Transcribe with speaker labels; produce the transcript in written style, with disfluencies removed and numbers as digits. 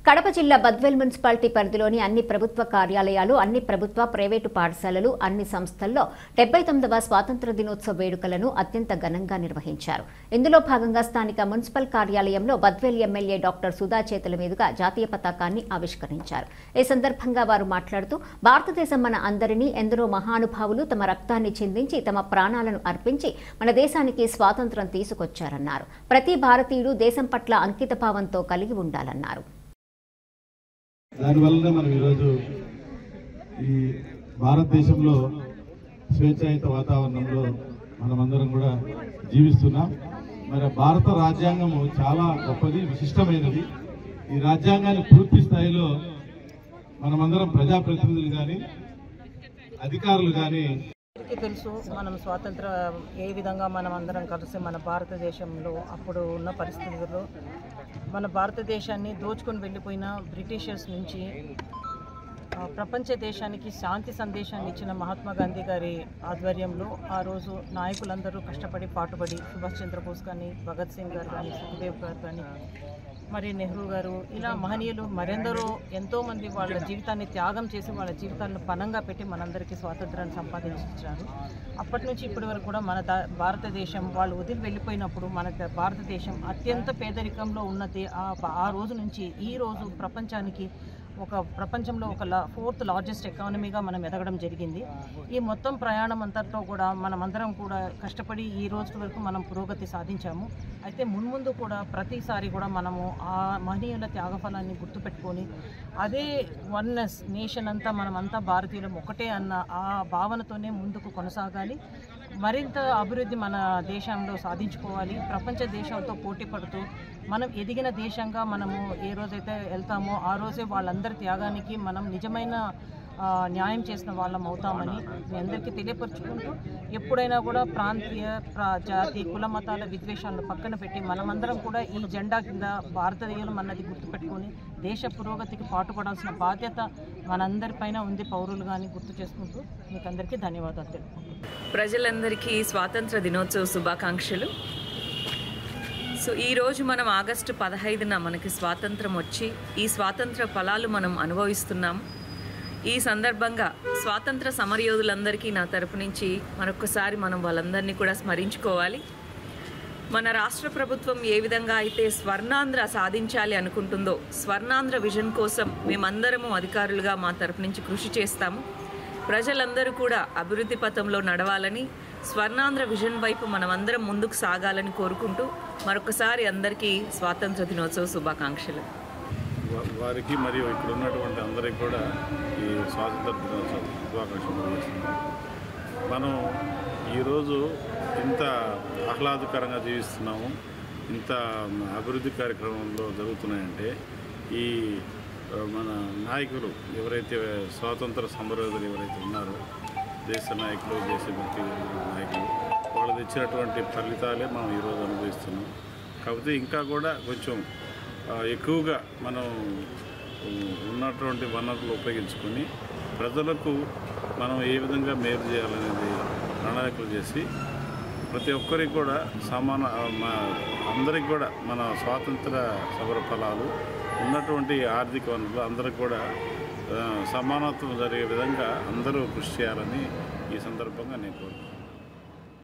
Speaker 1: కడప జిల్లా బద్వేల్ మున్సిపాలిటీ పరిధిలోని అన్ని ప్రభుత్వ కార్యాలయాలు, అన్ని ప్రభుత్వ ప్రైవేటు పాఠశాలలు, అన్ని సంస్థల్లో 79వ స్వాతంత్ర దినోత్సవ వేడుకలను అత్యంత ఘనంగా నిర్వహించారు. ఇందులో భాగంగా స్థానిక మున్సిపల్ కార్యాలయంలో బద్వేల్ ఎమ్మెల్యే డాక్టర్ సుధా చేతుల మీదుగా జాతీయ పతాకాన్ని ఆవిష్కరించారు. ఈ సందర్భంగా వారు మాట్లాడుతూ, భారతదేశం మన అందరినీ ఎందరో మహానుభావులు తమ రక్తాన్ని చిందించి తమ ప్రాణాలను అర్పించి మన దేశానికి స్వాతంత్ర్యం తీసుకొచ్చారన్నారు. ప్రతి భారతీయుడు దేశం పట్ల అంకితభావంతో కలిగి ఉండాలన్నారు.
Speaker 2: దానివల్లనే మనం ఈరోజు ఈ భారతదేశంలో స్వేచ్ఛాయుత వాతావరణంలో మనమందరం కూడా జీవిస్తున్నాం. మరి భారత రాజ్యాంగము చాలా గొప్పది, విశిష్టమైనది. ఈ రాజ్యాంగాన్ని పూర్తి స్థాయిలో మనమందరం ప్రజాప్రతినిధులు కానీ అధికారులు కానీ
Speaker 3: తెలుసు. మనం స్వాతంత్ర ఏ విధంగా మనం అందరం కలిసి మన భారతదేశంలో అప్పుడు ఉన్న పరిస్థితుల్లో మన భారతదేశాన్ని దోచుకొని వెళ్ళిపోయిన బ్రిటిషర్స్ నుంచి ప్రపంచ దేశానికి శాంతి సందేశాన్ని ఇచ్చిన మహాత్మా గాంధీ గారి ఆధ్వర్యంలో ఆ రోజు నాయకులందరూ కష్టపడి పాటుపడి సుభాష్ చంద్రబోస్ కానీ, భగత్ సింగ్ గారు కానీ, సుఖదేవ్ గారు కానీ, మరి నెహ్రూ గారు, ఇలా మహనీయులు మరెందరో ఎంతోమంది వాళ్ళ జీవితాన్ని త్యాగం చేసి వాళ్ళ జీవితాలను పణంగా పెట్టి మనందరికీ స్వాతంత్రాన్ని సంపాదించారు. అప్పటి నుంచి ఇప్పటి వరకు కూడా మన భారతదేశం వాళ్ళు వదిలి వెళ్ళిపోయినప్పుడు మన భారతదేశం అత్యంత పేదరికంలో ఉన్నది. ఆ రోజు నుంచి ఈ రోజు ప్రపంచంలో ఒక 4th లార్జెస్ట్ ఎకానమీగా మనం ఎదగడం జరిగింది. ఈ మొత్తం ప్రయాణం అంతట్లో కూడా మనమందరం కూడా కష్టపడి ఈ రోజు వరకు మనం పురోగతి సాధించాము. అయితే మున్ముందు కూడా ప్రతిసారి కూడా మనము ఆ మహనీయుల త్యాగఫలాన్ని గుర్తుపెట్టుకొని అదే వన్నెస్ నేషన్ అంతా మనమంతా భారతీయులం ఒకటే అన్న ఆ భావనతోనే ముందుకు కొనసాగాలి. మరింత అభివృద్ధి మన దేశంలో సాధించుకోవాలి. ప్రపంచ దేశాలతో పోటీ పడుతూ మనం ఎదిగిన దేశంగా మనము ఏ రోజైతే వెళ్తామో ఆ రోజే వాళ్ళందరి త్యాగానికి మనం నిజమైన న్యాయం చేసిన వాళ్ళం అవుతామని మీ అందరికీ తెలియపరుచుకుంటూ, ఎప్పుడైనా కూడా ప్రాంతీయ జాతి కుల మతాల విద్వేషాలను పక్కన పెట్టి మనమందరం కూడా ఈ జెండా కింద భారతదేశం అన్నది గుర్తుపెట్టుకొని దేశ పురోగతికి పాటుపడాల్సిన బాధ్యత మనందరిపైన ఉంది పౌరులు కానీ గుర్తు చేసుకుంటూ మీకు అందరికీ ధన్యవాదాలు తెలుపుకుంటున్నాను.
Speaker 4: ప్రజలందరికీ స్వాతంత్ర దినోత్సవ శుభాకాంక్షలు. సో ఈరోజు మనం ఆగస్టు 15న మనకి స్వాతంత్రం వచ్చి ఈ స్వాతంత్ర ఫలాలు మనం అనుభవిస్తున్నాము. ఈ సందర్భంగా స్వాతంత్ర సమరయోధులందరికీ నా తరపు నుంచి మరొకసారి మనం వాళ్ళందరినీ కూడా స్మరించుకోవాలి. మన రాష్ట్ర ప్రభుత్వం ఏ విధంగా అయితే స్వర్ణాంధ్ర సాధించాలి అనుకుంటుందో, స్వర్ణాంధ్ర విజన్ కోసం మేమందరము అధికారులుగా మా తరపు నుంచి కృషి చేస్తాము. ప్రజలందరూ కూడా అభివృద్ధి పథంలో నడవాలని, స్వర్ణాంధ్ర విజన్ వైపు మనమందరం ముందుకు సాగాలని కోరుకుంటూ మరొకసారి అందరికీ స్వాతంత్ర దినోత్సవ శుభాకాంక్షలు.
Speaker 5: వారికి మరియు ఇక్కడ ఉన్నటువంటి అందరికీ కూడా ఈ స్వాతంత్ర దినోత్సవ శుభాకాంక్షలు చేస్తున్నాం. మనం ఈరోజు ఇంత ఆహ్లాదకరంగా జీవిస్తున్నాము, ఇంత అభివృద్ధి కార్యక్రమంలో జరుగుతున్నాయంటే ఈ మన నాయకులు ఎవరైతే స్వాతంత్ర సమరయోధులు ఎవరైతే ఉన్నారో, దేశ నాయకులు, దేశభక్తి నాయకులు, వాళ్ళు తెచ్చినటువంటి ఫలితాలే మనం ఈరోజు అనుభవిస్తున్నాం. కాకపోతే ఇంకా కూడా కొంచెం ఎక్కువగా మనం ఉన్నటువంటి వనరులు ఉపయోగించుకొని ప్రజలకు మనం ఏ విధంగా మేలు చేయాలనేది ప్రణాళికలు చేసి ప్రతి ఒక్కరికి కూడా అందరికి కూడా మన స్వాతంత్ర సమర ఫలాలు ఉన్నటువంటి ఆర్థిక వనరులు అందరికి కూడా సమానత్వం జరిగే విధంగా అందరూ కృషి చేయాలని ఈ సందర్భంగా నేను కోరుకుంటున్నాను.